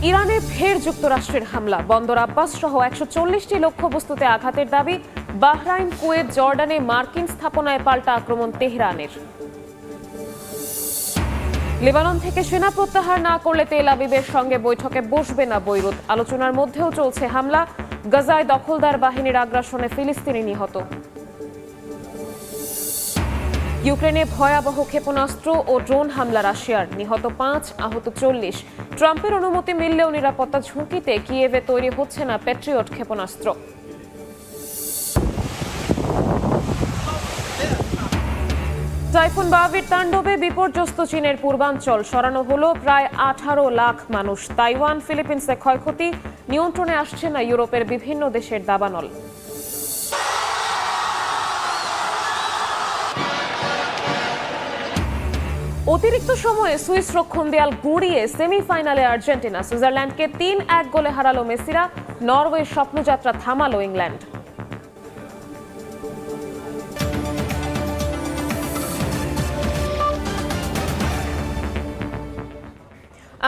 ইরানে ফের যুক্তরাষ্ট্রের হামলা, বন্দর আব্বাস সহ ১৪০টি লক্ষ্যবস্তুতে আঘাতের দাবি। বাহরাইন, কুয়েত, জর্ডানে মার্কিন স্থাপনায় পাল্টা আক্রমণ তেহরানের। লেবানন থেকে সেনা প্রত্যাহার না করলে তেল আবিবের সঙ্গে বৈঠকে বসবে না বৈরুত। আলোচনার মধ্যেও চলছে হামলা। গাজায় দখলদার বাহিনীর আগ্রাসনে ফিলিস্তিনি নিহত। ইউক্রেনে ভয়াবহ ক্ষেপণাস্ত্র ও ড্রোন হামলা রাশিয়ার, নিহত ৫, আহত ৪০। ট্রাম্পের অনুমতি মিললেও নিরাপত্তা ঝুঁকিতে কিয়েভে তৈরি হচ্ছে না প্যাট্রিয়ট ক্ষেপণাস্ত্র। টাইফুন বাবির তাণ্ডবে বিপর্যস্ত চীনের পূর্বাঞ্চল, সরানো হলো প্রায় ১৮ লাখ মানুষ। তাইওয়ান, ফিলিপিন্সে ক্ষয়ক্ষতি, নিয়ন্ত্রণে আসছে না ইউরোপের বিভিন্ন দেশের দাবানল। অতিরিক্ত সময়ে সুইস রক্ষণ দেয়াল গুঁড়িয়ে সেমিফাইনালে আর্জেন্টিনা। সুইজারল্যান্ডকে ৩-১ গোলে হারালো মেসিরা। নরওয়ের স্বপ্নযাত্রা থামালো ইংল্যান্ড।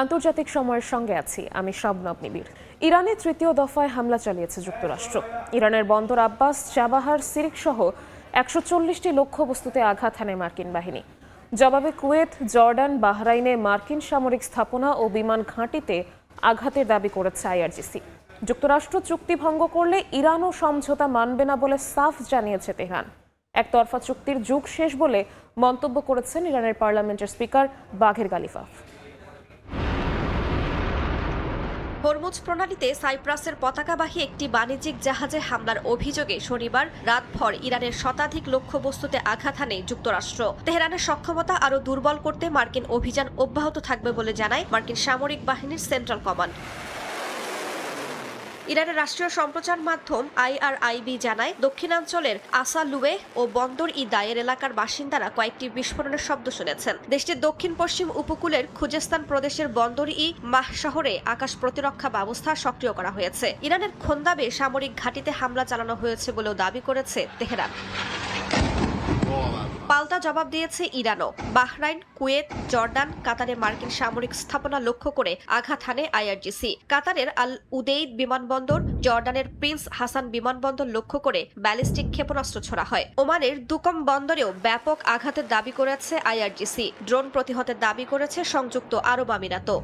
আন্তর্জাতিক সময়ের সঙ্গে আছি আমি শবনব নিবিড়। ইরানে তৃতীয় দফায় হামলা চালিয়েছে যুক্তরাষ্ট্র। ইরানের বন্দর আব্বাস, চাবাহার, সিরিক সহ ১৪০টি লক্ষ্যবস্তুতে আঘাত হানে মার্কিন বাহিনী। জবাবে কুয়েত, জর্ডান, বাহরাইনে মার্কিন সামরিক স্থাপনা ও বিমান ঘাঁটিতে আঘাতের দাবি করেছে আইআরজিসি। যুক্তরাষ্ট্র চুক্তি ভঙ্গ করলে ইরানও সমঝোতা মানবে না বলে সাফ জানিয়েছে তেহরান। একতরফা চুক্তির যুগ শেষ বলে মন্তব্য করেছেন ইরানের পার্লামেন্টের স্পিকার বাঘের গালিফাফ। হরমুজ প্রণালীতে সাইপ্রাসের পতাকাবাহী একটি বাণিজ্যিক জাহাজে হামলার অভিযোগে শনিবার রাতভর ইরানের শতাধিক লক্ষ্যবস্তুতে আঘাত হানে যুক্তরাষ্ট্র। তেহরানের সক্ষমতা আরও দুর্বল করতে মার্কিন অভিযান অব্যাহত থাকবে বলে জানায় মার্কিন সামরিক বাহিনীর সেন্ট্রাল কমান্ড। ইরানের রাষ্ট্রীয় সম্প্রচার মাধ্যম IRIB জানায়, দক্ষিণাঞ্চলের আসালুয়ে ও বন্দর ই দায়ের এলাকার বাসিন্দারা কয়েকটি বিস্ফোরণের শব্দ শুনেছেন। দেশটির দক্ষিণ পশ্চিম উপকূলের খুজেস্তান প্রদেশের বন্দর ই মাহ শহরে আকাশ প্রতিরক্ষা ব্যবস্থা সক্রিয় করা হয়েছে। ইরানের খোন্দাবে সামরিক ঘাঁটিতে হামলা চালানো হয়েছে বলেও দাবি করেছে তেহরান। পাল্টা জবাব দিয়েছে ইরানও। বাহরাইন, কুয়েত, জর্ডান, কাতারে মার্কিন সামরিক স্থাপনা লক্ষ্য করে আঘাত হানে আইআরজিসি। কাতারের আল উদেইদ বিমানবন্দর, জর্ডানের প্রিন্স হাসান বিমানবন্দর লক্ষ্য করে ব্যালিস্টিক ক্ষেপণাস্ত্র ছোড়া হয়। ওমানের দুকম বন্দরেও ব্যাপক আঘাতের দাবি করেছে আইআরজিসি। ড্রোন প্রতিহতের দাবি করেছে সংযুক্ত আরব আমিরাতও।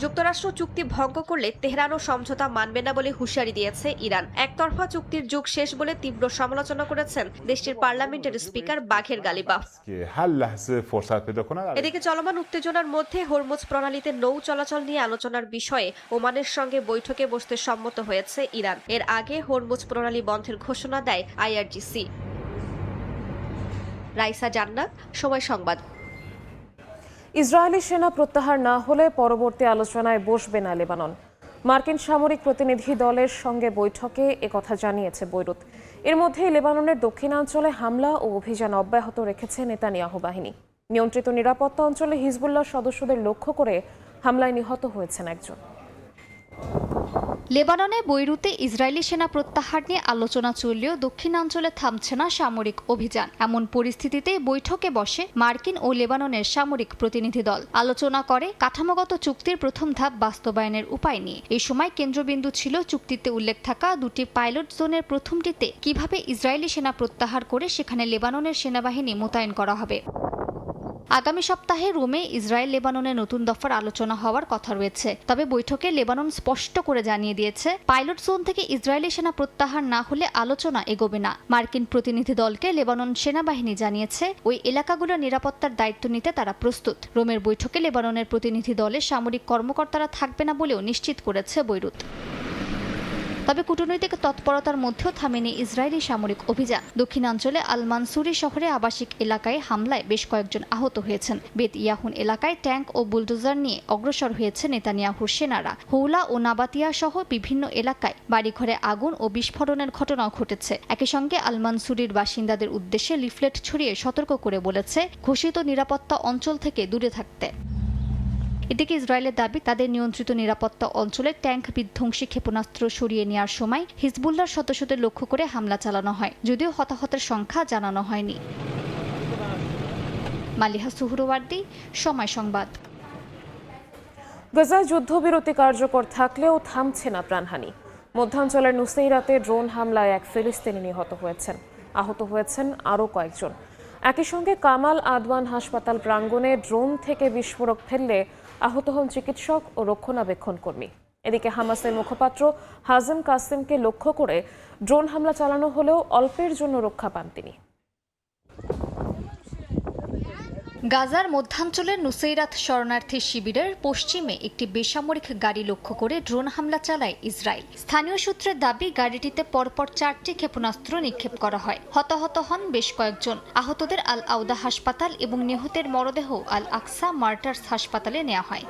যুক্তরাষ্ট্র চুক্তি ভঙ্গ করলে তেহরানও সমঝোতা মানবে না বলে হুঁশিয়ারি দিয়েছে ইরান। একতরফা চুক্তির যুগ শেষ বলে তীব্র সমালোচনা করেছেন দেশটির পার্লামেন্টের স্পিকার বাঘের গালিবাফ। এদিকে চলমান উত্তেজনার মধ্যে হরমুজ প্রণালীতে নৌ চলাচল নিয়ে আলোচনার বিষয়ে ওমানের সঙ্গে বৈঠকে বসতে সম্মত হয়েছে ইরান। এর আগে হরমুজ প্রণালী বন্ধের ঘোষণা দেয় আইআরজিসি। রাইসা জান্নাত, সময় সংবাদ। ইসরায়েলি সেনা প্রত্যাহার না হলে পরবর্তী আলোচনায় বসবে না লেবানন। মার্কিন সামরিক প্রতিনিধি দলের সঙ্গে বৈঠকে একথা জানিয়েছে বৈরুত। এর মধ্যেই লেবাননের দক্ষিণাঞ্চলে হামলা ও অভিযান অব্যাহত রেখেছে নেতানিয়াহু বাহিনী। নিয়ন্ত্রিত নিরাপত্তা অঞ্চলে হিজবুল্লাহ সদস্যদের লক্ষ্য করে হামলায় নিহত হয়েছেন একজন। লেবাননে বৈরুতে ইসরায়েলি সেনা প্রত্যাহার নিয়ে আলোচনা চললেও দক্ষিণাঞ্চলে থামছে না সামরিক অভিযান। এমন পরিস্থিতিতে বৈঠকে বসে মার্কিন ও লেবাননের সামরিক প্রতিনিধি দল। আলোচনা করে কাঠামোগত চুক্তির প্রথম ধাপ বাস্তবায়নের উপায় নিয়ে। এই সময় কেন্দ্রবিন্দু ছিল চুক্তিতে উল্লেখ থাকা দুটি পাইলট জোনের প্রথমটিতে কিভাবে ইসরায়েলি সেনা প্রত্যাহার করে সেখানে লেবাননের সেনাবাহিনী মোতায়েন করা হবে। আগামী সপ্তাহে রোমে ইসরায়েল লেবাননের নতুন দফার আলোচনা হওয়ার কথা রয়েছে। তবে বৈঠকে লেবানন স্পষ্ট করে জানিয়ে দিয়েছে, পাইলট জোন থেকে ইসরায়েলি সেনা প্রত্যাহার না হলে আলোচনা এগোবে না। মার্কিন প্রতিনিধি দলকে লেবানন সেনাবাহিনী জানিয়েছে ওই এলাকাগুলোর নিরাপত্তার দায়িত্ব নিতে তারা প্রস্তুত। রোমের বৈঠকে লেবাননের প্রতিনিধি দলের সামরিক কর্মকর্তারা থাকবে না বলেও নিশ্চিত করেছে বৈরুত। তবে কূটনৈতিক তৎপরতার মধ্যেও থামেনি ইসরায়েলি সামরিক অভিযান। দক্ষিণাঞ্চলে আল মানসুরি শহরে আবাসিক এলাকায় হামলায় বেশ কয়েকজন আহত হয়েছেন। বেত ইয়াহুন এলাকায় ট্যাঙ্ক ও বুলডোজার নিয়ে অগ্রসর হয়েছে নেতানিয়াহুর সেনারা। হৌলা ও নাবাতিয়া সহ বিভিন্ন এলাকায় বাড়িঘরে আগুন ও বিস্ফোরণের ঘটনাও ঘটেছে। একই সঙ্গে আল মানসুরির বাসিন্দাদের উদ্দেশ্যে লিফলেট ছড়িয়ে সতর্ক করে বলেছে ঘোষিত নিরাপত্তা অঞ্চল থেকে দূরে থাকতে। এদিকে ইসরায়েলের দাবি, তাদের নিয়ন্ত্রিত নিরাপত্তা অঞ্চলে ট্যাঙ্ক বিধ্বংসী ক্ষেপণাস্ত্র সরিয়ে নেওয়ার সময় হিজবুল্লাহর সদস্যদের লক্ষ্য করে হামলা চালানো হয়, যদিও হতাহতের সংখ্যা জানানো হয়নি। মালিহা সুহরওয়ার্দী, সময় সংবাদ। গাজায় যুদ্ধবিরতি কার্যকর থাকলেও থামছে না প্রাণহানি। মধ্যাঞ্চলের নুসেইরাতে ড্রোন হামলায় এক ফিলিস্তিনি নিহত হয়েছেন, আহত হয়েছেন আরও কয়েকজন। একই সঙ্গে কামাল আদওয়ান হাসপাতাল প্রাঙ্গণে ড্রোন থেকে বিস্ফোরক ফেললে আহত হন চিকিৎসক ও রক্ষণাবেক্ষণ কর্মী। এদিকে হামাসের মুখপাত্র হাজেম কাসেমকে লক্ষ্য করে ড্রোন হামলা চালানো হলেও অল্পের জন্য রক্ষা পান তিনি। গাজার মধ্যাঞ্চলের নুসেইরাত শরণার্থী শিবিরের পশ্চিমে একটি বেসামরিক গাড়ি লক্ষ্য করে ড্রোন হামলা চালায় ইসরায়েল। স্থানীয় সূত্রের দাবি, গাড়িটিতে পরপর 4টি ক্ষেপণাস্ত্র নিক্ষেপ করা হয়। হতাহত হন বেশ কয়েকজন। আহতদের আল আউদা হাসপাতাল এবং নিহতের মরদেহ আল আকসা মার্টার্স হাসপাতালে নেওয়া হয়।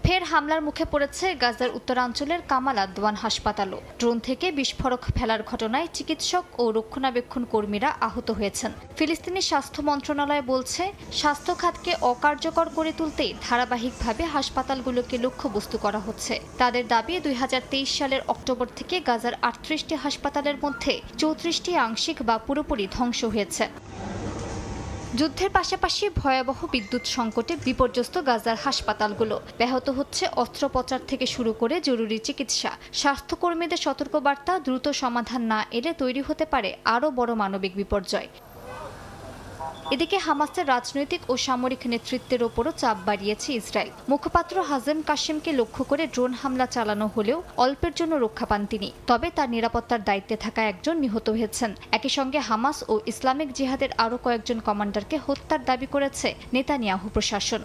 ফের হামলার মুখে পড়েছে গাজার উত্তরাঞ্চলের কামাল আদওয়ান হাসপাতালও। ড্রোন থেকে বিস্ফোরক ফেলার ঘটনায় চিকিৎসক ও রক্ষণাবেক্ষণ কর্মীরা আহত হয়েছেন। ফিলিস্তিনি স্বাস্থ্য মন্ত্রণালয় বলছে, স্বাস্থ্য খাতকে অকার্যকর করে তুলতে ধারাবাহিকভাবে হাসপাতালগুলোকে লক্ষ্যবস্তু করা হচ্ছে। তাদের দাবি, 2023 সালের অক্টোবর থেকে গাজার 38টি হাসপাতালের মধ্যে 34টি আংশিক বা পুরোপুরি ধ্বংস হয়েছে। যুদ্ধের পাশাপাশি ভয়াবহ বিদ্যুৎ সংকটে বিপর্যস্ত গাজার হাসপাতালগুলো। ব্যাহত হচ্ছে অস্ত্রোপচার থেকে শুরু করে জরুরি চিকিৎসা। স্বাস্থ্যকর্মীদের সতর্কবার্তা, দ্রুত সমাধান না এলে তৈরি হতে পারে আরও বড় মানবিক বিপর্যয়। এদিকে হামাসের রাজনৈতিক ও সামরিক নেতৃত্বের ওপরও চাপ বাড়িয়েছে ইসরায়েল। মুখপাত্র হাজেম কাসেমকে লক্ষ্য করে ড্রোন হামলা চালানো হলেও অল্পের জন্য রক্ষা পান তিনি। তবে তার নিরাপত্তার দায়িত্বে থাকা একজন নিহত হয়েছেন। একই সঙ্গে হামাস ও ইসলামিক জিহাদের আরও কয়েকজন কমান্ডারকে হত্যার দাবি করেছে নেতানিয়াহু প্রশাসন।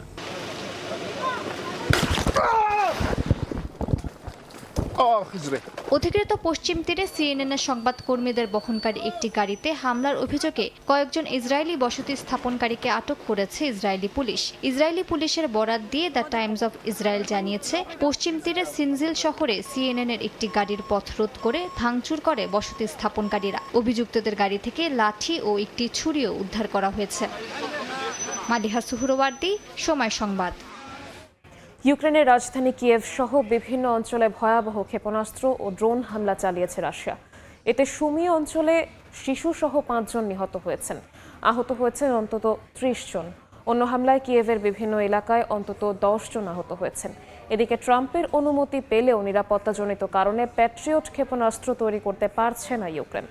অধিকৃত পশ্চিম তীরে সিএনএনের সংবাদকর্মীদের বহনকারী একটি গাড়িতে হামলার অভিযোগে কয়েকজন ইসরায়েলি বসতি স্থাপনকারীকে আটক করেছে ইসরায়েলি পুলিশ। ইসরায়েলি পুলিশের বরাত দিয়ে দ্য টাইমস অফ ইসরায়েল জানিয়েছে, পশ্চিম তীরে সিনজিল শহরে সিএনএনের একটি গাড়ির পথ রোধ করে ভাঙচুর করে বসতি স্থাপনকারীরা। অভিযুক্তদের গাড়ি থেকে লাঠি ও একটি ছুরিও উদ্ধার করা হয়েছে। মালিহা সুহরওয়ার্দী, সময় সংবাদ। ইউক্রেনের রাজধানী কিয়েভ সহ বিভিন্ন অঞ্চলে ভয়াবহ ক্ষেপণাস্ত্র ও ড্রোন হামলা চালিয়েছে রাশিয়া। এতে সুমি অঞ্চলে শিশুসহ 5 জন নিহত হয়েছেন, আহত হয়েছেন অন্তত 30 জন। অন্য হামলায় কিয়েভের বিভিন্ন এলাকায় অন্তত 10 জন আহত হয়েছেন। এদিকে ট্রাম্পের অনুমতি পেলেও নিরাপত্তাজনিত কারণে প্যাট্রিয়ট ক্ষেপণাস্ত্র তৈরি করতে পারছে না ইউক্রেন।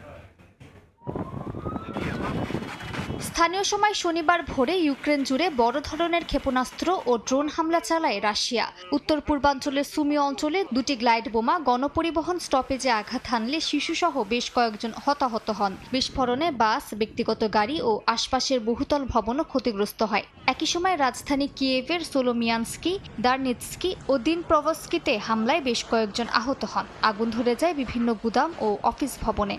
স্থানীয় সময় শনিবার ভোরে ইউক্রেন জুড়ে বড় ধরনের ক্ষেপণাস্ত্র ও ড্রোন হামলা চালায় রাশিয়া। উত্তর পূর্বাঞ্চলের সুমি অঞ্চলে 2টি গ্লাইড বোমা গণপরিবহন স্টপেজে আঘাত হানলে শিশুসহ বেশ কয়েকজন হতাহত হন। বিস্ফোরণে বাস, ব্যক্তিগত গাড়ি ও আশপাশের বহুতল ভবনও ক্ষতিগ্রস্ত হয়। একই সময় রাজধানী কিয়েভের সোলোমিয়ানস্কি, দারনিৎস্কি ও দিনপ্রভস্কিতে হামলায় বেশ কয়েকজন আহত হন। আগুন ধরে যায় বিভিন্ন গুদাম ও অফিস ভবনে।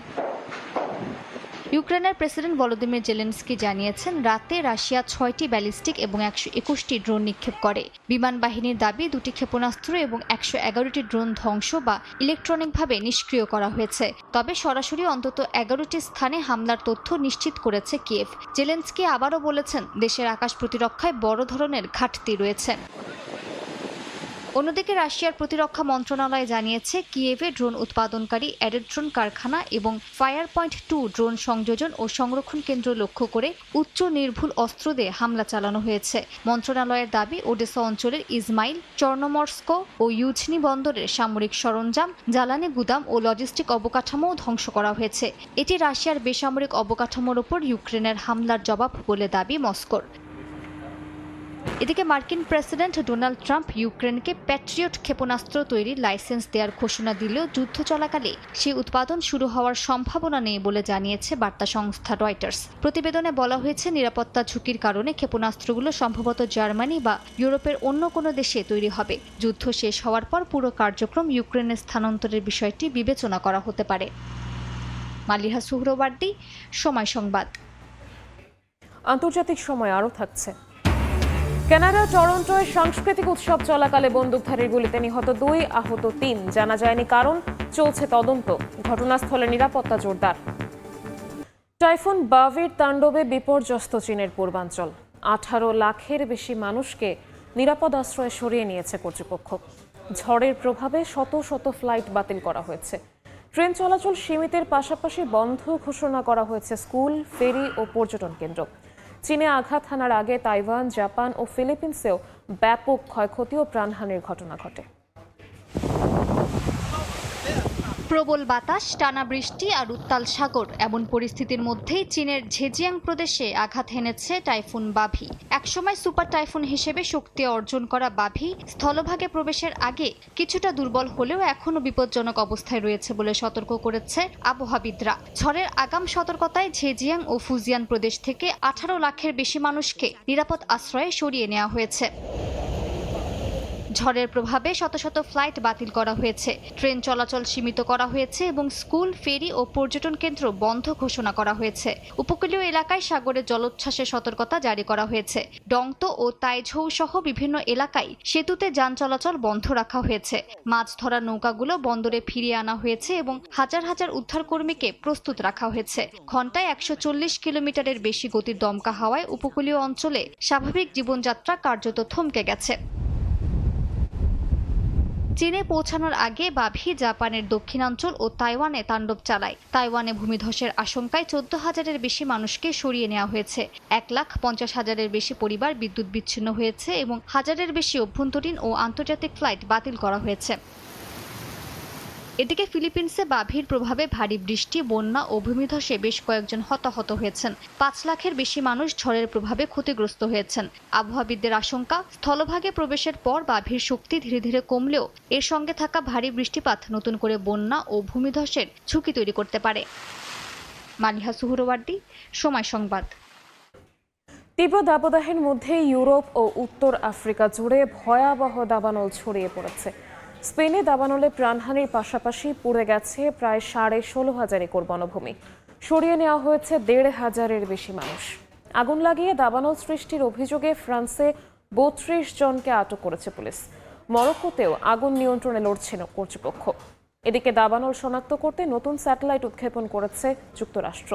ইউক্রেনের প্রেসিডেন্ট ভলোদিমির জেলেনস্কি জানিয়েছেন, রাতে রাশিয়া 6টি ব্যালিস্টিক এবং 121টি ড্রোন নিক্ষেপ করে। বিমান বাহিনীর দাবি, 2টি ক্ষেপণাস্ত্র এবং 111টি ড্রোন ধ্বংস বা ইলেকট্রনিকভাবে নিষ্ক্রিয় করা হয়েছে। তবে সরাসরি অন্তত 11টি স্থানে হামলার তথ্য নিশ্চিত করেছে কিয়েভ। জেলেনস্কি আবারও বলেছেন, দেশের আকাশ প্রতিরক্ষায় বড় ধরনের ঘাটতি রয়েছে। অন্যদিকে রাশিয়ার প্রতিরক্ষা মন্ত্রণালয় জানিয়েছে, কিয়েভে ড্রোন উৎপাদনকারী অ্যারেড্রন কারখানা এবং ফায়ার পয়েন্ট 2 ড্রোন সংযোজন ও সংরক্ষণ কেন্দ্র লক্ষ্য করে উচ্চ নির্ভুল অস্ত্র দিয়ে হামলা চালানো হয়েছে। মন্ত্রণালয়ের দাবি, ওডেসা অঞ্চলের ইজমাইল, চর্নোমর্স্ক ও ইউঝনি বন্দরের সামরিক সরঞ্জাম, জ্বালানি গুদাম ও লজিস্টিক অবকাঠামোও ধ্বংস করা হয়েছে। এটি রাশিয়ার বেসামরিক অবকাঠামোর ওপর ইউক্রেনের হামলার জবাব বলে দাবি মস্কোর। এদিকে মার্কিন প্রেসিডেন্ট ডোনাল্ড ট্রাম্প ইউক্রেনকে প্যাট্রিয়ট ক্ষেপণাস্ত্র তৈরির লাইসেন্স দেওয়ার ঘোষণা দিলেও যুদ্ধ চলাকালে সেই উৎপাদন শুরু হওয়ার সম্ভাবনা নেই বলে জানিয়েছে বার্তা সংস্থা রয়টার্স। প্রতিবেদনে বলা হয়েছে, নিরাপত্তা ঝুঁকির কারণে ক্ষেপণাস্ত্রগুলো সম্ভবত জার্মানি বা ইউরোপের অন্য কোনো দেশে তৈরি হবে। যুদ্ধ শেষ হওয়ার পর পুরো কার্যক্রম ইউক্রেনে স্থানান্তরের বিষয়টি বিবেচনা করা হতে পারে। মালিহা সুহরওয়ার্দী, সময় সংবাদ। আন্তর্জাতিক সময় আরও থাকছে। কানাডা টরন্টোয় সাংস্কৃতিক উৎসব চলাকালে বন্দুকধারীর গুলিতে নিহত 2, আহত 3। জানা যায়নি কারণ, চলছে তদন্ত। ঘটনাস্থলে নিরাপত্তা জোরদার। টাইফুন বাভির তাণ্ডবে বিপর্যস্ত চীনের পূর্বাঞ্চল। 18 লাখের বেশি মানুষকে নিরাপদ আশ্রয়ে সরিয়ে নিয়েছে কর্তৃপক্ষ। ঝড়ের প্রভাবে শত শত ফ্লাইট বাতিল করা হয়েছে। ট্রেন চলাচল সীমিতের পাশাপাশি বন্ধ ঘোষণা করা হয়েছে স্কুল, ফেরি ও পর্যটন কেন্দ্র। চীনে আঘাত হানার আগে তাইওয়ান, জাপান ও ফিলিপিন্সেও ব্যাপক ক্ষয়ক্ষতি ও প্রাণহানির ঘটনা ঘটে। প্রবল বাতাস, টানা বৃষ্টি আর উত্তাল সাগর এমন পরিস্থিতির মধ্যেই চীনের ঝেজিয়াং প্রদেশে আঘাত হেনেছে টাইফুন বাভি। একসময় সুপার টাইফুন হিসেবে শক্তি অর্জন করা বাভি স্থলভাগে প্রবেশের আগে কিছুটা দুর্বল হলেও এখনও বিপজ্জনক অবস্থায় রয়েছে বলে সতর্ক করেছে আবহাওয়াবিদরা। ঝড়ের আগাম সতর্কতায় ঝেজিয়াং ও ফুজিয়ান প্রদেশ থেকে 18 লাখের বেশি মানুষকে নিরাপদ আশ্রয়ে সরিয়ে নেওয়া হয়েছে। ঝড়ের প্রভাবে শত শত ফ্লাইট বাতিল করা হয়েছে, ট্রেন চলাচল সীমিত করা হয়েছে এবং স্কুল, ফেরি ও পর্যটন কেন্দ্র বন্ধ ঘোষণা করা হয়েছে। উপকূলীয় এলাকায় সাগরের জলোচ্ছ্বাসের সতর্কতা জারি করা হয়েছে। ডংতো ও তাইঝৌ সহ বিভিন্ন এলাকায় সেতুতে যান চলাচল বন্ধ রাখা হয়েছে। মাছ ধরার নৌকাগুলো বন্দরে ফিরিয়ে আনা হয়েছে এবং হাজার হাজার উদ্ধারকর্মীকে প্রস্তুত রাখা হয়েছে। ঘন্টায় 140 কিলোমিটারের বেশি গতির দমকা হাওয়ায় উপকূলীয় অঞ্চলে স্বাভাবিক জীবনযাত্রা কার্যত থমকে গেছে। চীনে পৌঁছানোর আগে বাভি জাপানের দক্ষিণাঞ্চল ও তাইওয়ানে তাণ্ডব চালায়। তাইওয়ানে ভূমিধসের আশঙ্কায় 14,000-এর বেশি মানুষকে সরিয়ে নেওয়া হয়েছে। 1,50,000-এর বেশি পরিবার বিদ্যুৎ বিচ্ছিন্ন হয়েছে এবং হাজারের বেশি অভ্যন্তরীণ ও আন্তর্জাতিক ফ্লাইট বাতিল করা হয়েছে। এদিকে ফিলিপিন্সে বাভির প্রভাবে ভারী বৃষ্টি, বন্যা ও ভূমিধসে বেশ কয়েকজন হতাহত হয়েছেন। 5 লাখের বেশি মানুষ ঝড়ের প্রভাবে ক্ষতিগ্রস্ত হয়েছেন। আবহাওয়াবিদদের আশঙ্কা, স্থলভাগে প্রবেশের পর বাভির শক্তি ধীরে ধীরে কমলেও এর সঙ্গে থাকা ভারী বৃষ্টিপাত নতুন করে বন্যা ও ভূমিধসের ঝুঁকি তৈরি করতে পারে। মালিহা সুহরওয়ার্দী, সময় সংবাদ। তীব্র দাবদাহের মধ্যে ইউরোপ ও উত্তর আফ্রিকা জুড়ে ভয়াবহ দাবানল ছড়িয়ে পড়েছে। স্পেনে দাবানলে প্রাণহানির পাশাপাশি পুড়ে গেছে প্রায় 16,500 একর বনভূমি। সরিয়ে নেওয়া হয়েছে 1,500-এর বেশি মানুষ। আগুন লাগিয়ে দাবানল সৃষ্টির অভিযোগে ফ্রান্সে 32 জনকে আটক করেছে পুলিশ। মরক্কোতেও আগুন নিয়ন্ত্রণে লড়ছে কর্তৃপক্ষ। এদিকে দাবানল শনাক্ত করতে নতুন স্যাটেলাইট উৎক্ষেপণ করেছে যুক্তরাষ্ট্র।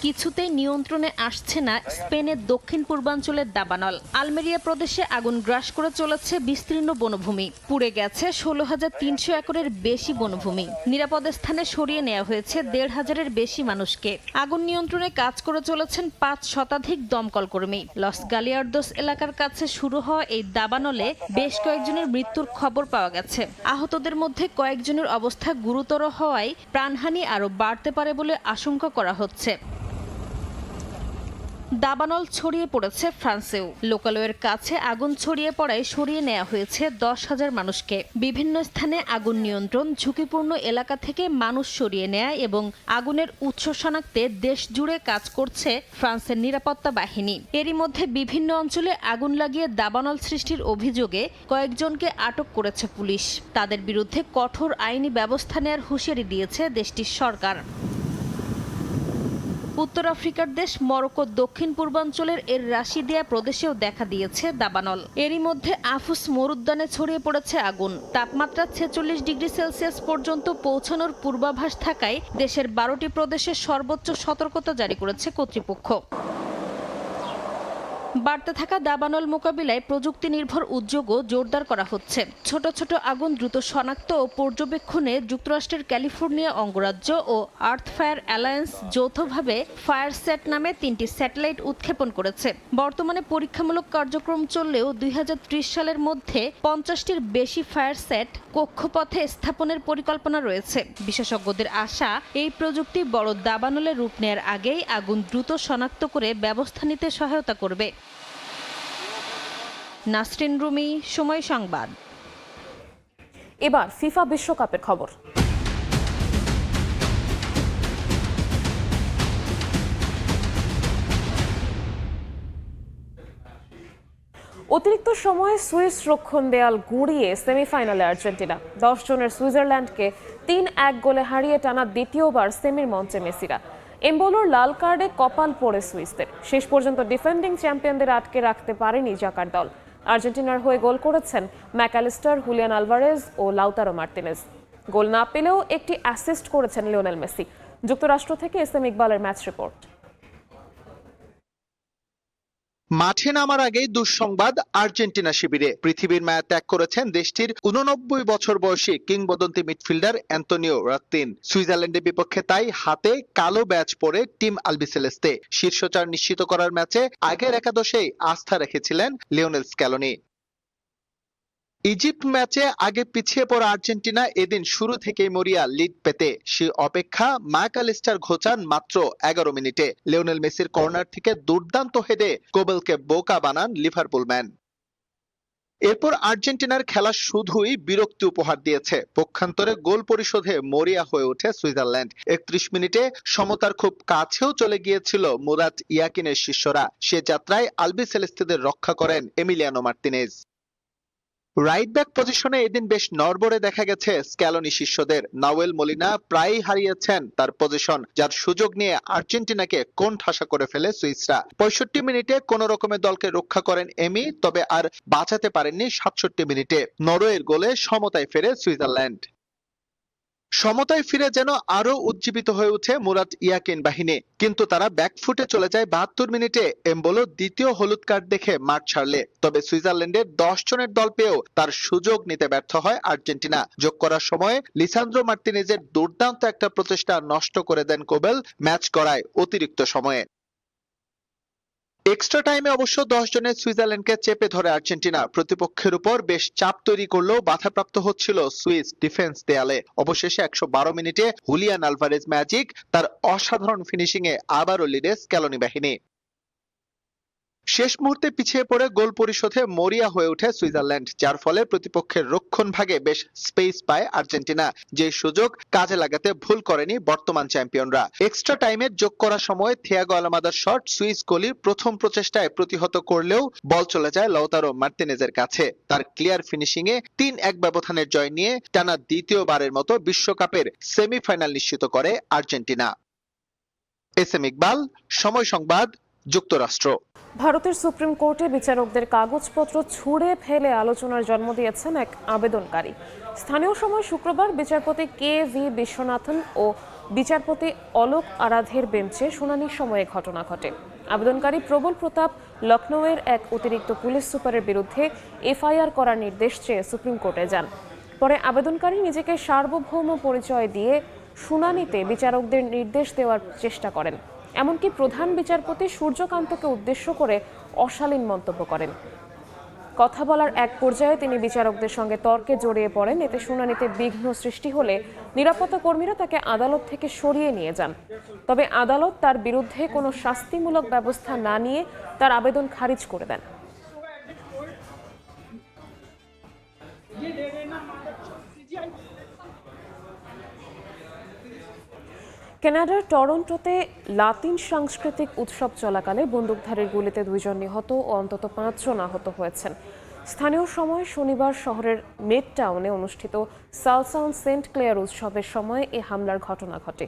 কিছুতেই নিয়ন্ত্রণে আসছে না স্পেনের দক্ষিণ পূর্বাঞ্চলের দাবানল। আলমেরিয়া প্রদেশে আগুন গ্রাস করে চলেছে বিস্তীর্ণ বনভূমি। পুড়ে গেছে 16,300 একরের বেশি বনভূমি। নিরাপদ স্থানে সরিয়ে নেওয়া হয়েছে 1,500-এর বেশি মানুষকে। আগুন নিয়ন্ত্রণে কাজ করে চলেছেন 5 শতাধিক দমকল কর্মী। লস গালিয়ার্দোস এলাকার কাছে শুরু হওয়া এই দাবানলে বেশ কয়েকজনের মৃত্যুর খবর পাওয়া গেছে। আহতদের মধ্যে কয়েকজনের অবস্থা গুরুতর হওয়ায় প্রাণহানি আরও বাড়তে পারে বলে আশঙ্কা করা হচ্ছে। দাবানল ছড়িয়ে পড়েছে ফ্রান্সেও। লোকালয়ের কাছে আগুন ছড়িয়ে পড়ায় সরিয়ে নেওয়া হয়েছে 10,000 মানুষকে। বিভিন্ন স্থানে আগুন নিয়ন্ত্রণ, ঝুঁকিপূর্ণ এলাকা থেকে মানুষ সরিয়ে নেয়া এবং আগুনের উৎস শনাক্তে দেশ জুড়ে কাজ করছে ফ্রান্সের নিরাপত্তা বাহিনী। এরই মধ্যে বিভিন্ন অঞ্চলে আগুন লাগিয়ে দাবানল সৃষ্টির অভিযোগে কয়েকজনকে আটক করেছে পুলিশ। তাদের বিরুদ্ধে কঠোর আইনি ব্যবস্থা নেওয়ার হুঁশিয়ারি দিয়েছে দেশটির সরকার। উত্তর আফ্রিকার দেশ মরক্কোর দক্ষিণ পূর্বাঞ্চলের এর রাশিদিয়া প্রদেশেও দেখা দিয়েছে দাবানল। এরই মধ্যে আফুস মরুদ্যানে ছড়িয়ে পড়েছে আগুন। তাপমাত্রা 46 ডিগ্রি সেলসিয়াস পর্যন্ত পৌঁছানোর পূর্বাভাস থাকায় দেশের 12টি প্রদেশে সর্বোচ্চ সতর্কতা জারি করেছে কর্তৃপক্ষ। বাড়তে থাকা দাবানল মোকাবিলায় প্রযুক্তি নির্ভর উদ্যোগও জোরদার করা হচ্ছে। ছোট ছোট আগুন দ্রুত শনাক্ত ও পর্যবেক্ষণে যুক্তরাষ্ট্রের ক্যালিফোর্নিয়া অঙ্গরাজ্য ও আর্থ ফায়ার অ্যালায়েন্স যৌথভাবে ফায়ারস্যাট নামে 3টি স্যাটেলাইট উৎক্ষেপণ করেছে। বর্তমানে পরীক্ষামূলক কার্যক্রম চললেও 2030 সালের মধ্যে 50টির বেশি ফায়ারস্যাট কক্ষপথে স্থাপনের পরিকল্পনা রয়েছে। বিশেষজ্ঞদের আশা, এই প্রযুক্তি বড় দাবানলে রূপ নেওয়ার আগেই আগুন দ্রুত শনাক্ত করে ব্যবস্থা নিতে সহায়তা করবে। নাসরিন রুমি, সময় সংবাদ। এবার ফিফা বিশ্বকাপের খবর। অতিরিক্ত সময়ে সুইস রক্ষণ দেয়াল গুঁড়িয়ে সেমিফাইনালে আর্জেন্টিনা। 10 জনের সুইজারল্যান্ডকে 3-1 গোলে হারিয়ে টানা দ্বিতীয়বার সেমির মঞ্চে মেসিরা। এমবোলোর লাল কার্ডে কপাল পড়ে সুইসদের। শেষ পর্যন্ত ডিফেন্ডিং চ্যাম্পিয়নদের আটকে রাখতে পারেনি জাকার দল। আর্জেন্টিনার হয়ে গোল করেছেন ম্যাকালিস্টার, হুলিয়ান আলভারেজ ও লাউতারো মার্টিনেজ। গোল না পেলেও একটি অ্যাসিস্ট করেছেন লিওনেল মেসি। যুক্তরাষ্ট্র থেকে এস এম ইকবালের ম্যাচ রিপোর্ট। মাঠে নামার আগেই দুঃসংবাদ আর্জেন্টিনা শিবিরে। পৃথিবীর মায়া ত্যাগ করেছেন দেশটির 89 বছর বয়সী কিংবদন্তি মিডফিল্ডার অ্যান্তোনিও রাত্তিন। সুইজারল্যান্ডের বিপক্ষে তাই হাতে কালো ব্যাজ পরে টিম আলবিসেলেস্তে। শীর্ষ 4 নিশ্চিত করার ম্যাচে আগের একাদশেই আস্থা রেখেছিলেন লিওনেল স্ক্যালোনি। ইজিপ্ট ম্যাচে আগে পিছিয়ে পড়া আর্জেন্টিনা এদিন শুরু থেকেই মরিয়া লিড পেতে। সে অপেক্ষা ম্যাকঅ্যালিস্টার ঘোচান মাত্র 11 মিনিটে। লিওনেল মেসির কর্নার থেকে দুর্দান্ত হেডে কোবেলকে বোকা বানান লিভারপুল ম্যান। এরপর আর্জেন্টিনার খেলা শুধুই বিরক্তি উপহার দিয়েছে। পক্ষান্তরে গোল পরিশোধে মরিয়া হয়ে ওঠে সুইজারল্যান্ড। 31 মিনিটে সমতার খুব কাছেও চলে গিয়েছিল মুরাত ইয়াকিনের শিষ্যরা। সে যাত্রায় আলবিসেলেস্তেদের রক্ষা করেন এমিলিয়ানো মার্তিনেজ। রাইট ব্যাক পজিশনে এদিন বেশ নড়বড়ে দেখা গেছে স্ক্যালোনি শিষ্যদের। নাওয়েল মলিনা প্রায়ই হারিয়েছেন তার পজিশন, যার সুযোগ নিয়ে আর্জেন্টিনাকে কোণঠাসা করে ফেলে সুইসরা। 65 মিনিটে কোন রকমে দলকে রক্ষা করেন এমি, তবে আর বাঁচাতে পারেননি 67 মিনিটে। নরওয়ের গোলে সমতায় ফেরে সুইজারল্যান্ড। সমতায় ফিরে যেন আরো উজ্জীবিত হয়ে ওঠে মুরাত ইয়াকিন বাহিনী, কিন্তু তারা ব্যাকফুটে চলে যায় 72 মিনিটে এমবোলো দ্বিতীয় হলুদ কার্ড দেখে মাঠ ছাড়লে। তবে সুইজারল্যান্ডের 10 জনের দল পেয়েও তার সুযোগ নিতে ব্যর্থ হয় আর্জেন্টিনা। যোগ করার সময় লিসান্দ্রো মার্তিনেজের দুর্দান্ত একটা প্রচেষ্টা নষ্ট করে দেন কোবেল, ম্যাচ গড়ায় অতিরিক্ত সময়ে। এক্সট্রা টাইমে অবশ্য 10 জনের সুইজারল্যান্ডকে চেপে ধরে আর্জেন্টিনা। প্রতিপক্ষের উপর বেশ চাপ তৈরি করলেও বাধাপ্রাপ্ত হচ্ছিল সুইস ডিফেন্স দেয়ালে। অবশেষে 112 মিনিটে হুলিয়ান আলভারেজ ম্যাজিক তার অসাধারণ ফিনিশিং এ আবারও লিডে স্ক্যালোনি বাহিনী। শেষ মুহূর্তে পিছিয়ে পড়ে গোল পরিশোধে মরিয়া হয়ে ওঠে সুইজারল্যান্ড, যার ফলে প্রতিপক্ষের রক্ষণ ভাগে বেশ স্পেস পায় আর্জেন্টিনা। যে সুযোগ কাজে লাগাতে ভুল করেনি বর্তমান চ্যাম্পিয়নরা। এক্সট্রা টাইমে যোগ করার সময় থিয়াগো আলমাদার শট সুইস গোলির প্রথম প্রচেষ্টায় প্রতিহত করলেও বল চলে যায় লাউতারো মার্তিনেজের কাছে। তার ক্লিয়ার ফিনিশিং এ 3-1 ব্যবধানের জয় নিয়ে টানা দ্বিতীয়বারের মতো বিশ্বকাপের সেমিফাইনাল নিশ্চিত করে আর্জেন্টিনা। এস এম ইকবাল, সময় সংবাদ, যুক্তরাষ্ট্র। ভারতের সুপ্রিম কোর্টে বিচারকদের কাগজপত্র ছুঁড়ে ফেলে আলোচনার জন্ম দিয়েছেন এক আবেদনকারী। স্থানীয় সময় শুক্রবার বিচারপতি কে.ভি. বিশ্বনাথন ও বিচারপতি অলোক আরাধের বেঞ্চে শুনানির সময়ে ঘটনা ঘটে। আবেদনকারী প্রবল প্রতাপ লখনৌয়ের এক অতিরিক্ত পুলিশ সুপারের বিরুদ্ধে এফআইআর করার নির্দেশ চেয়ে সুপ্রিম কোর্টে যান। পরে আবেদনকারী নিজেকে সার্বভৌম পরিচয় দিয়ে শুনানিতে বিচারকদের নির্দেশ দেওয়ার চেষ্টা করেন। এমনকি প্রধান বিচারপতি সূর্যকান্তকে উদ্দেশ্য করে অশালীন মন্তব্য করেন। কথা বলার এক পর্যায়ে তিনি বিচারকদের সঙ্গে তর্কে জড়িয়ে পড়েন। এতে শুনানিতে বিঘ্ন সৃষ্টি হলে নিরাপত্তা কর্মীরা তাকে আদালত থেকে সরিয়ে নিয়ে যান। তবে আদালত তার বিরুদ্ধে কোনো শাস্তিমূলক ব্যবস্থা না নিয়ে তার আবেদন খারিজ করে দেন। কানাডার টরন্টোতে লাতিন সাংস্কৃতিক উৎসব চলাকালে বন্দুকধারীর গুলিতে 2 জন নিহত ও অন্তত 5 জন আহত হয়েছেন। স্থানীয় সময় শনিবার শহরের মিড টাউনে অনুষ্ঠিত সালসাউন্ড সেন্ট ক্লেয়ার উৎসবের সময় এ হামলার ঘটনা ঘটে।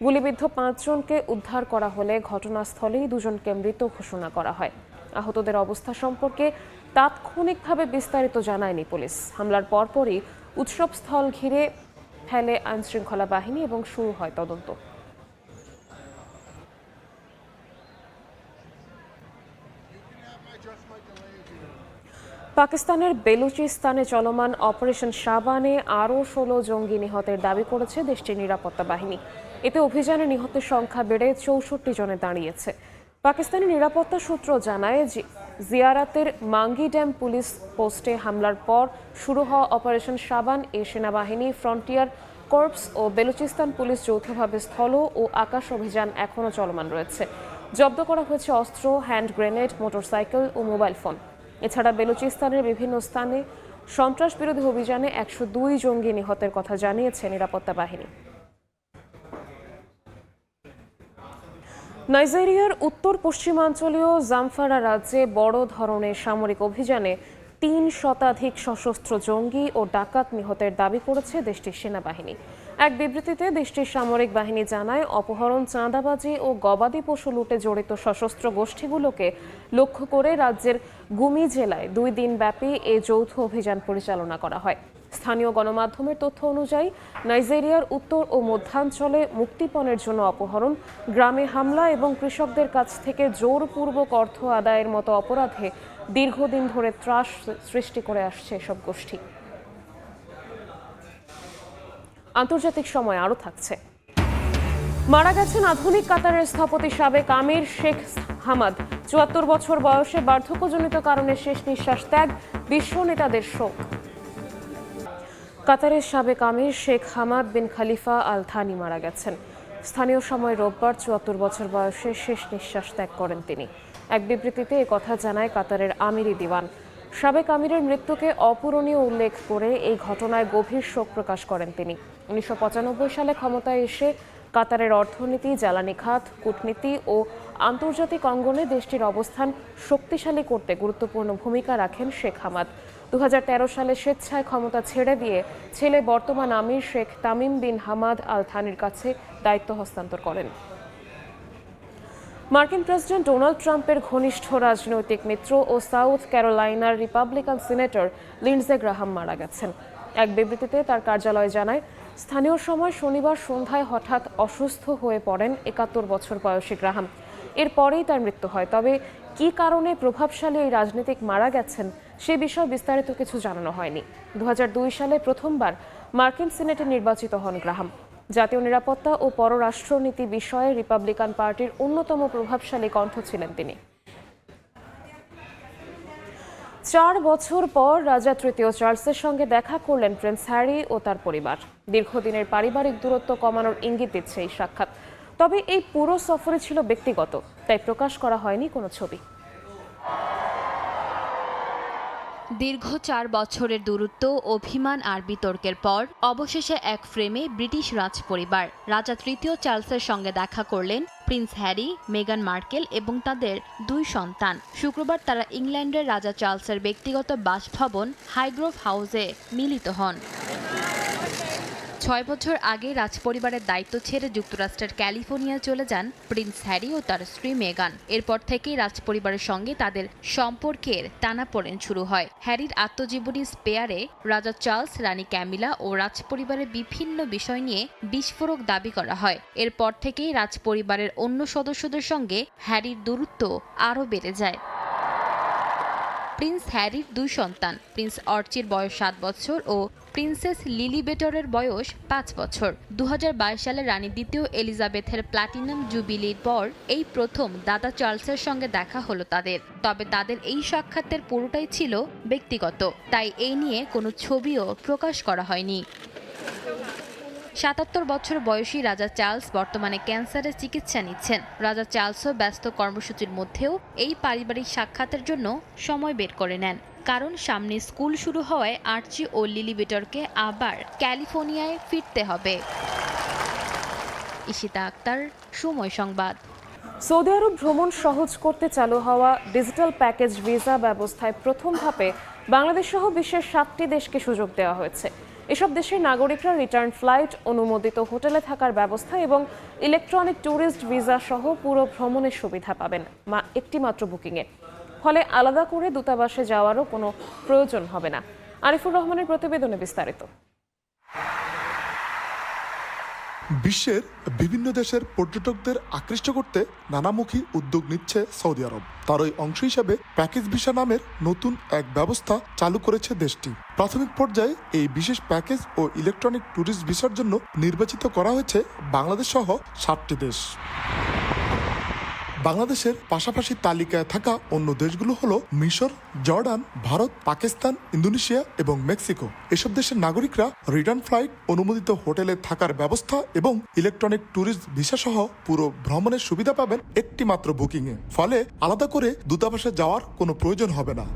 গুলিবিদ্ধ 5 জনকে উদ্ধার করা হলে ঘটনাস্থলেই 2 জনকে মৃত ঘোষণা করা হয়। আহতদের অবস্থা সম্পর্কে তাৎক্ষণিকভাবে বিস্তারিত জানায়নি পুলিশ। হামলার পরপরই উৎসবস্থল ঘিরে ফেলে আইনশৃঙ্খলা বাহিনী এবং শুরু হয় তদন্ত। পাকিস্তানের বেলুচিস্তানে চলমান অপারেশন শাবানে আরও 16 জঙ্গি নিহতের দাবি করেছে দেশটির নিরাপত্তা বাহিনী। এতে অভিযানে নিহতের সংখ্যা বেড়ে 64 জনে দাঁড়িয়েছে। পাকিস্তানি নিরাপত্তা সূত্র জানায় জিয়ারাতের মাঙ্গি ড্যাম পুলিশ পোস্টে হামলার পর শুরু হওয়া অপারেশন শাবান এ সেনাবাহিনী, ফ্রন্টিয়ার কর্পস ও বেলুচিস্তান পুলিশ যৌথভাবে স্থল ও আকাশ অভিযান এখনও চলমান রয়েছে। জব্দ করা হয়েছে অস্ত্র, হ্যান্ড গ্রেনেড, মোটরসাইকেল ও মোবাইল ফোন। এছাড়া বেলুচিস্তানের বিভিন্ন স্থানে সন্ত্রাস বিরোধী অভিযানে 102 জঙ্গি নিহতের কথা জানিয়েছে নিরাপত্তা বাহিনী। নাইজেরিয়ার উত্তর পশ্চিমাঞ্চলীয় জামফারা রাজ্যে বড় ধরনের সামরিক অভিযানে 3 শতাধিক সশস্ত্র জঙ্গি ও ডাকাত নিহতের দাবি করেছে দেশটির সেনাবাহিনী। এক বিবৃতিতে দেশটির সামরিক বাহিনী জানায়, অপহরণ, চাঁদাবাজি ও গবাদি পশু লুটে জড়িত সশস্ত্র গোষ্ঠীগুলোকে লক্ষ্য করে রাজ্যের গুমি জেলায় 2 দিন ব্যাপী এ যৌথ অভিযান পরিচালনা করা হয়। স্থানীয় গণমাধ্যমের তথ্য অনুযায়ী নাইজেরিয়ার উত্তর ও মধ্যাঞ্চলে মুক্তিপণের জন্য অপহরণ, গ্রামে হামলা এবং কৃষকদের কাছ থেকে জোরপূর্বক অর্থ আদায়ের মতো অপরাধে দীর্ঘদিন ধরে ত্রাস সৃষ্টি করে আসছে এসব গোষ্ঠী। আন্তর্জাতিক সময় আরও থাকছে। মারা গেছেন আধুনিক কাতারের স্থপতি সাবেক আমির শেখ হামাদ। ৭৪ বছর বয়সে বার্ধক্যজনিত কারণে শেষ নিঃশ্বাস ত্যাগ, বিশ্ব নেতাদের শোক। কাতারের সাবেক আমির শেখ হামাদ বিন খালিফা আল থানি মারা গেছেন। স্থানীয় সময় রোববার ৭৪ বছর বয়সে শেষ নিঃশ্বাস ত্যাগ করেন তিনি। এক বিবৃতিতে কথা জানায় কাতারের আমিরি দিওয়ান। সাবেক আমিরের মৃত্যুকে অপূরণীয় উল্লেখ করে এই ঘটনায় গভীর শোক প্রকাশ করেন তিনি। ১৯৯৫ সালে ক্ষমতায় এসে কাতারের অর্থনীতি, জ্বালানি খাত, কূটনীতি ও আন্তর্জাতিক অঙ্গনে দেশটির অবস্থান শক্তিশালী করতে গুরুত্বপূর্ণ ভূমিকা রাখেন শেখ হামাদ। ২০১৩ সালে স্বেচ্ছায় ক্ষমতা ছেড়ে দিয়ে ছেলে বর্তমান emir Sheikh Tamim bin Hamad Al থানির কাছে দায়িত্ব হস্তান্তর করেন। মার্কিন প্রেসিডেন্ট ডোনাল্ড ট্রাম্পের ঘনিষ্ঠ রাজনৈতিক মিত্র ও সাউথ ক্যারোলাইনার রিপাবলিকান সিনেটর লিন্ডসে গ্রাহাম মারা গেছেন। এক বিবৃতিতে তার কার্যালয় জানায়, স্থানীয় সময় শনিবার সন্ধ্যায় হঠাৎ অসুস্থ হয়ে পড়েন ৭১ বছর বয়সী গ্রাহাম। এরপরেই তার মৃত্যু হয়। তবে কী কারণে প্রভাবশালী এই রাজনীতিক মারা গেছেন সে বিষয়ে বিস্তারিত কিছু জানানো হয়নি। ২০০২ সালে প্রথমবার মার্কিন সিনেটে নির্বাচিত হন গ্রাহাম। জাতীয় নিরাপত্তা ও পররাষ্ট্রনীতি বিষয়ে রিপাবলিকান পার্টির অন্যতম প্রভাবশালী কণ্ঠ ছিলেন তিনি। ৪ বছর পর রাজা তৃতীয় চার্লসের সঙ্গে দেখা করলেন প্রিন্স হ্যারি ও তার পরিবার। দীর্ঘদিনের পারিবারিক দূরত্ব কমানোর ইঙ্গিত দিচ্ছে এই সাক্ষাৎ। তবে এই পুরো সফরে ছিল ব্যক্তিগত, তাই প্রকাশ করা হয়নি কোনো ছবি। দীর্ঘ ৪ বছরের দূরত্ব, অভিমান আর বিতর্কের পর অবশেষে এক ফ্রেমে ব্রিটিশ রাজপরিবার রাজা তৃতীয় চার্লসের সঙ্গে দেখা করলেন প্রিন্স হ্যারি, মেগান মার্কেল এবং তাদের ২ সন্তান। শুক্রবার তারা ইংল্যান্ডের রাজা চার্লসের ব্যক্তিগত বাসভবন হাইগ্রোভ হাউসে মিলিত হন। ৬ বছর আগে রাজপরিবারের দায়িত্ব ছেড়ে যুক্তরাষ্ট্রের ক্যালিফোর্নিয়া চলে যান প্রিন্স হ্যারি ও তার স্ত্রী মেগান। এরপর থেকেই রাজপরিবারের সঙ্গে তাদের সম্পর্কের টানাপোড়েন শুরু হয়। হ্যারির আত্মজীবনী স্পেয়ারে রাজা চার্লস, রানী ক্যামিলা ও রাজপরিবারের বিভিন্ন বিষয় নিয়ে বিস্ফোরক দাবি করা হয়। এরপর থেকেই রাজপরিবারের অন্য সদস্যদের সঙ্গে হ্যারির দূরত্ব আরও বেড়ে যায়। প্রিন্স হ্যারির ২ সন্তান, প্রিন্স আর্চির বয়স ৭ বছর ও প্রিন্সেস লিলিবেটরের বয়স ৫ বছর। ২০২২ সালে রানী দ্বিতীয় এলিজাবেথের প্লাটিনাম জুবিলির পর এই প্রথম দাদা চার্লসের সঙ্গে দেখা হলো তাদের। তবে তাদের এই সাক্ষাতের পুরোটাই ছিল ব্যক্তিগত, তাই এই নিয়ে কোনো ছবিও প্রকাশ করা হয়নি। ৭৭ বছর বয়সী রাজা চার্লস বর্তমানে ক্যান্সারের চিকিৎসা নিচ্ছেন। রাজা চার্লসও ব্যস্ত কর্মসূচির মধ্যেও এই পারিবারিক সাক্ষাতের জন্য সময় বের করে নেন, কারণ সামনে স্কুল শুরু হওয়ায় আর্চি ও লিলিবেটরকে আবার ক্যালিফোর্নিয়ায় ফিরতে হবে। ইশিতা আক্তার, সময় সংবাদ। সৌদি আরব ভ্রমণ সহজ করতে চালু হওয়া ডিজিটাল প্যাকেজ ভিসা ব্যবস্থায় প্রথম ধাপে বাংলাদেশ সহ বিশ্বের ৭টি দেশকে সুযোগ দেওয়া হয়েছে। এসব দেশের নাগরিকরা রিটার্ন ফ্লাইট, অনুমোদিত হোটেলে থাকার ব্যবস্থা এবং ইলেকট্রনিক ট্যুরিস্ট ভিসা সহ পুরো ভ্রমণের সুবিধা পাবেন একটি মাত্র বুকিংয়ে। ফলে আলাদা করে দূতাবাসে যাওয়ারও কোনো প্রয়োজন হবে না। আরিফুর রহমানের প্রতিবেদনে বিস্তারিত। বিশ্বের বিভিন্ন দেশের পর্যটকদের আকৃষ্ট করতে নানামুখী উদ্যোগ নিচ্ছে সৌদি আরব। তারই অংশ হিসেবে প্যাকেজ ভিসা নামের নতুন এক ব্যবস্থা চালু করেছে দেশটি। প্রাথমিক পর্যায়ে এই বিশেষ প্যাকেজ ও ইলেকট্রনিক ট্যুরিস্ট ভিসার জন্য নির্বাচিত করা হয়েছে বাংলাদেশ সহ ৭টি দেশ। বাংলাদেশের পাশাপাশি তালিকায় থাকা অন্য দেশগুলো হলো মিশর, জর্ডান, ভারত, পাকিস্তান, ইন্দোনেশিয়া এবং মেক্সিকো। এসব দেশের নাগরিকরা রিটার্ন ফ্লাইট, অনুমোদিত হোটেলে থাকার ব্যবস্থা এবং ইলেকট্রনিক ট্যুরিস্ট ভিসা সহ পুরো ভ্রমণের সুবিধা পাবেন একটি মাত্র বুকিংয়ে। ফলে আলাদা করে দূতাবাসে যাওয়ার কোনো প্রয়োজন হবে না।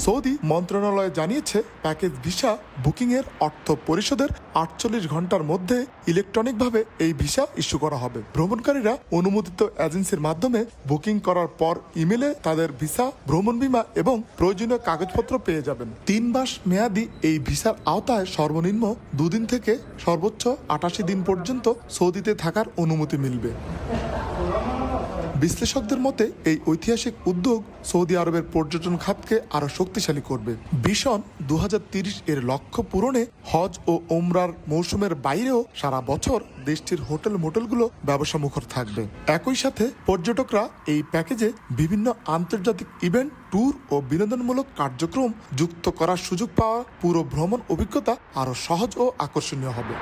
সৌদি মন্ত্রণালয় জানিয়েছে, প্যাকেজ ভিসা বুকিংয়ের অর্থ পরিশোধের ৪৮ ঘন্টার মধ্যে ইলেকট্রনিকভাবে এই ভিসা ইস্যু করা হবে। ভ্রমণকারীরা অনুমোদিত এজেন্সির মাধ্যমে বুকিং করার পর ইমেলে তাদের ভিসা, ভ্রমণ বীমা এবং প্রয়োজনীয় কাগজপত্র পেয়ে যাবেন। ৩ মাস মেয়াদী এই ভিসার আওতায় সর্বনিম্ন ২ দিন থেকে সর্বোচ্চ ৮৮ দিন পর্যন্ত সৌদিতে থাকার অনুমতি মিলবে। বিশ্লেষকদের মতে এই ঐতিহাসিক উদ্যোগ সৌদি আরবের পর্যটন খাতকে আরো শক্তিশালী করবে। ভিশন 2030 এর লক্ষ্য পূরণে হজ ও ওমরার মৌসুমের বাইরেও সারা বছর দেশটির হোটেল মোটেলগুলো ব্যবসা মুখর থাকবে। একই সাথে পর্যটকরা এই প্যাকেজে বিভিন্ন আন্তর্জাতিক ইভেন্ট, ট্যুর ও বিনোদনমূলক কার্যক্রম যুক্ত করার সুযোগ পাওয়া পুরো ভ্রমণ অভিজ্ঞতা আরো সহজ ও আকর্ষণীয় হবে।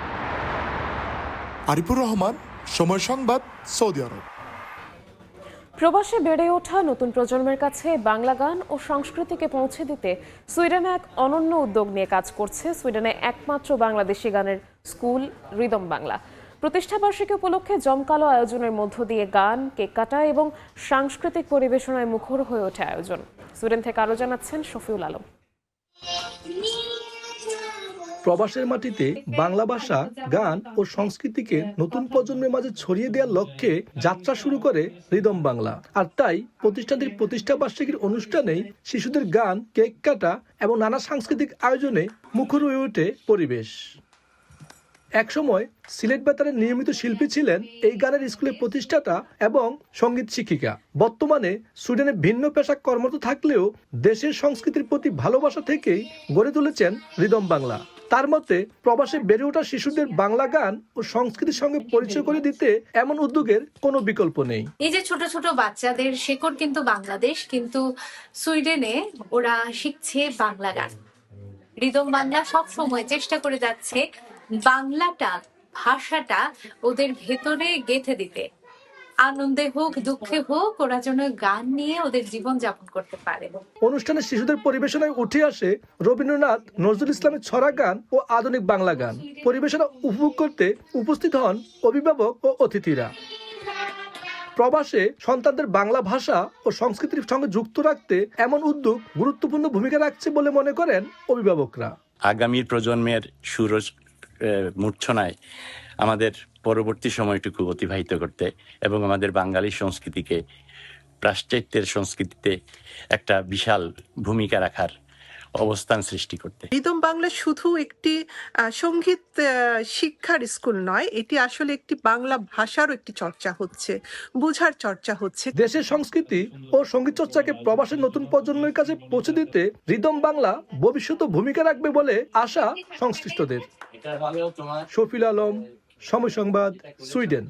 আরিফুর রহমান, সময় সংবাদ, সৌদি আরব। প্রবাসে বেড়ে ওঠা নতুন প্রজন্মের কাছে বাংলা গান ও সংস্কৃতিকে পৌঁছে দিতে সুইডেনে এক অনন্য উদ্যোগ নিয়ে কাজ করছে সুইডেনে একমাত্র বাংলাদেশি গানের স্কুল রিদম বাংলা। প্রতিষ্ঠাবার্ষিকী উপলক্ষে জমকালো আয়োজনের মধ্য দিয়ে গান, কেক কাটা এবং সাংস্কৃতিক পরিবেশনায় মুখর হয়ে ওঠে আয়োজন। সুইডেন থেকে আরো জানাচ্ছেন শফিউল আলম। প্রবাসের মাটিতে বাংলা ভাষা, গান ও সংস্কৃতিকে নতুন প্রজন্মের মাঝে ছড়িয়ে দেওয়ার লক্ষ্যে যাত্রা শুরু করে রিদম বাংলা। আর তাই প্রতিষ্ঠানটির প্রতিষ্ঠা বার্ষিকীর অনুষ্ঠানেই শিশুদের গান, কেক কাটা এবং নানা সাংস্কৃতিক আয়োজনে মুখর হয়ে ওঠে পরিবেশ। একসময় সিলেট বেতারের নিয়মিত শিল্পী ছিলেন এই গানের স্কুলের প্রতিষ্ঠাতা এবং সঙ্গীত শিক্ষিকা। বর্তমানে সুইডেনে ভিন্ন পেশা কর্মরত থাকলেও দেশের সংস্কৃতির প্রতি ভালোবাসা থেকেই গড়ে তুলেছেন রিদম বাংলা। তার মতে, প্রবাসে বেড়ে ওঠা শিশুদের বাংলা গান ও সংস্কৃতির সঙ্গে পরিচয় করে দিতে এমন উদ্যোগের কোনো বিকল্প নেই। এই যে ছোট ছোট বাচ্চাদের শেকড় কিন্তু বাংলাদেশ, কিন্তু সুইডেনে ওরা শিখছে বাংলা গান। রিদম বাংলা সব সময় চেষ্টা করে যাচ্ছে বাংলাটা, ভাষাটা ওদের ভেতরে গেঁথে দিতে। আনন্দে হোক, দুঃখে হোক, ওরা যেন গান নিয়ে ওদের জীবন যাপন করতে পারে। অনুষ্ঠানে শিশুদের পরিবেশনায় উঠে আসে রবীন্দ্রনাথ, নজরুল ইসলামের ছড়া গান ও আধুনিক বাংলা গান। পরিবেশনা উপভোগ করতে উপস্থিত হন অভিভাবক ও অতিথিরা। প্রবাসে সন্তানদের বাংলা ভাষা ও সংস্কৃতির সঙ্গে যুক্ত রাখতে এমন উদ্যোগ গুরুত্বপূর্ণ ভূমিকা রাখছে বলে মনে করেন অভিভাবকরা। আগামী প্রজন্মের সুরজ মূর্ছনায় আমাদের পরবর্তী সময়টুকু অতিবাহিত করতে এবং আমাদের বাঙালি সংস্কৃতিকে, পাশ্চাত্যের সংস্কৃতিতে একটা বিশাল ভূমিকা রাখার অবস্থান সৃষ্টি করতে। রিদম বাংলা শুধু একটি সঙ্গীত শিক্ষার স্কুল নয়, এটি আসলে একটি বাংলা ভাষারও একটি চর্চা হচ্ছে, বোঝার চর্চা হচ্ছে। দেশের সংস্কৃতি ও সঙ্গীত চর্চাকে প্রবাসের নতুন প্রজন্মের কাছে পৌঁছে দিতে রিদম বাংলা ভবিষ্যতে ভূমিকা রাখবে বলে আশা সংশ্লিষ্টদের। শফিউল আলম, সময় সংবাদ, সুইডেন।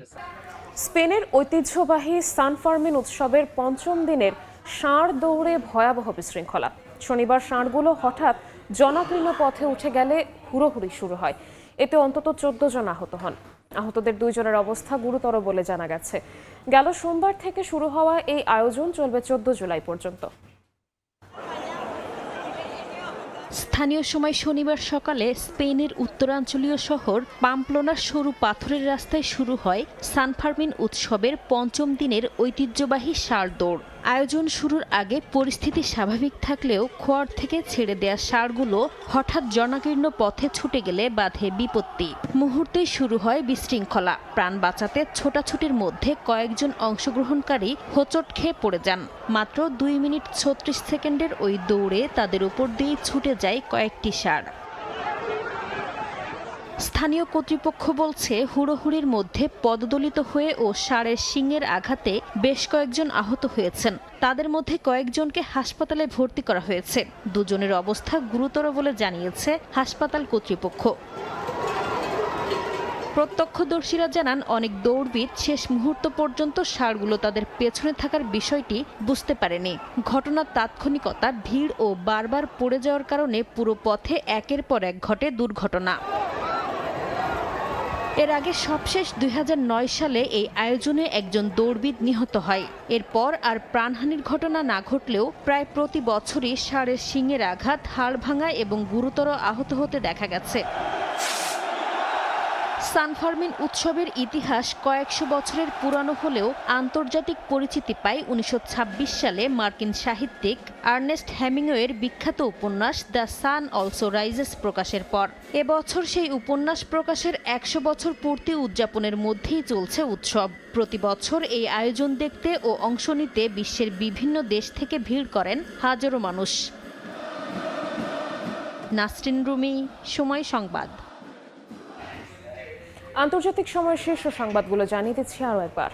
স্পেনের ঐতিহ্যবাহী সান ফার্মিন উৎসবের পঞ্চম দিনের ষাঁড় দৌড়ে ভয়াবহ বিশৃঙ্খলা। শনিবার ষাঁড়গুলো হঠাৎ জনাকীর্ণ পথে উঠে গেলে হুড়োহুড়ি শুরু হয়। এতে অন্তত 14 জন আহত হন। আহতদের 2 জনের অবস্থা গুরুতর বলে জানা গেছে। গেল সোমবার থেকে শুরু হওয়া এই আয়োজন চলবে 14 জুলাই পর্যন্ত। স্থানীয় সময় শনিবার সকালে স্পেনের উত্তরাঞ্চলীয় শহর পাম্পলোনার সরু পাথরের রাস্তায় শুরু হয় সান ফার্মিন উৎসবের পঞ্চম দিনের ঐতিহ্যবাহী ষাঁড় দৌড়। আয়োজন শুরুর আগে পরিস্থিতি স্বাভাবিক থাকলেও খোয়ার থেকে ছেড়ে দেয়া ষাঁড়গুলো হঠাৎ জনাকীর্ণ পথে ছুটে গেলে বাধে বিপত্তি। মুহূর্তেই শুরু হয় বিশৃঙ্খলা। প্রাণ বাঁচাতে ছোটাছুটির মধ্যে কয়েকজন অংশগ্রহণকারী হোঁচট খেয়ে পড়ে যান। মাত্র 2 মিনিট 36 সেকেন্ডের ওই দৌড়ে তাদের উপর দিয়ে ছুটে যায় কয়েকটি ষাঁড়। স্থানীয় কর্তৃপক্ষ বলছে, হুড়োহুড়ির মধ্যে পদদলিত হয়ে ও ষাঁড়ের শিংয়ের আঘাতে বেশ কয়েকজন আহত হয়েছেন। তাদের মধ্যে কয়েকজনকে হাসপাতালে ভর্তি করা হয়েছে। 2 জনের অবস্থা গুরুতর বলে জানিয়েছে হাসপাতাল কর্তৃপক্ষ। প্রত্যক্ষদর্শীরা জানান, অনেক দৌড়বিদ শেষ মুহূর্ত পর্যন্ত ষাঁড়গুলো তাদের পেছনে থাকার বিষয়টি বুঝতে পারেনি। ঘটনার তাৎক্ষণিকতা, ভিড় ও বারবার পড়ে যাওয়ার কারণে পুরো পথে একের পর এক ঘটে দুর্ঘটনা। এর আগে সবশেষ 2009 সালে এই আয়োজনে একজন দৌড়বিদ নিহত হয়। এরপর আর প্রাণহানির ঘটনা না ঘটলেও প্রায় প্রতি বছরই ষাঁড়ের শিংয়ের আঘাত, হাড় ভাঙা এবং গুরুতর আহত হতে দেখা গেছে। সান ফার্মিন উৎসবের ইতিহাস কয়েকশো বছরের পুরানো হলেও আন্তর্জাতিক পরিচিতি পায় 1926 সালে মার্কিন সাহিত্যিক আর্নেস্ট হেমিংওয়ের বিখ্যাত উপন্যাস দ্য সান অলসো রাইজেস প্রকাশের পর। এবছর সেই উপন্যাস প্রকাশের 100 বছর পূর্তি উদযাপনের মধ্যেই চলছে উৎসব। প্রতি বছর এই আয়োজন দেখতে ও অংশ নিতে বিশ্বের বিভিন্ন দেশ থেকে ভিড় করেন হাজারো মানুষ। নাসরিন রুমি, সময় সংবাদ। আন্তর্জাতিক সময়ের শীর্ষ সংবাদগুলো জানিয়ে দিচ্ছি আরও একবার।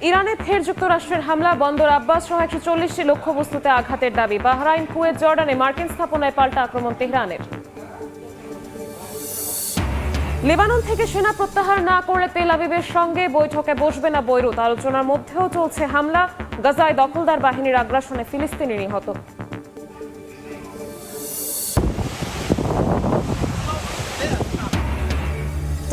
ইরানে ফের যুক্তরাষ্ট্রের হামলা, বন্দর আব্বাস সহ 140টি লক্ষ্যবস্তুতে আঘাতের দাবি। বাহরাইন, কুয়েত, জর্ডানে মার্কিন স্থাপনায় পাল্টা আক্রমণ তেহরানের। লেবানন থেকে সেনা প্রত্যাহার না করলে তেল আবিবের সঙ্গে বৈঠকে বসবে না বৈরুত। আলোচনার মধ্যেও চলছে হামলা। গাজায় দখলদার বাহিনীর আগ্রাসনে ফিলিস্তিনি নিহত।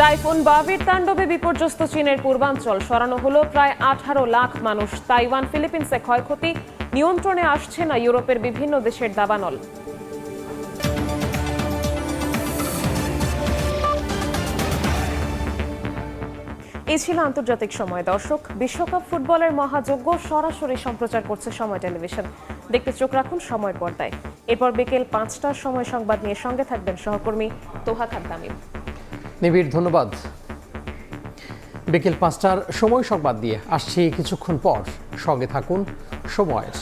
টাইফুন বাবির তাণ্ডবে বিপর্যস্ত চীনের পূর্বাঞ্চল। সরানো হলো প্রায় 18 লাখ মানুষ। তাইওয়ান, ফিলিপিন্সে ক্ষয়ক্ষতি, নিয়ন্ত্রণে আসছে না ইউরোপের বিভিন্ন দেশের দাবানল। এই ছিল আন্তর্জাতিক সময়। দর্শক, বিশ্বকাপ ফুটবলের মহাযজ্ঞ সরাসরি সম্প্রচার করছে সময় টেলিভিশন। দেখতে চোখ রাখুন সময় পর্দায়। এরপর বিকেল 5টার সময় সংবাদ নিয়ে সঙ্গে থাকবেন সহকর্মী তোহা খাদ্দামিম। নিবিড় ধন্যবাদ। বিকেল 5টার সময় সংবাদ দিয়ে আসছি কিছুক্ষণ পর। সঙ্গে থাকুন সময়ের।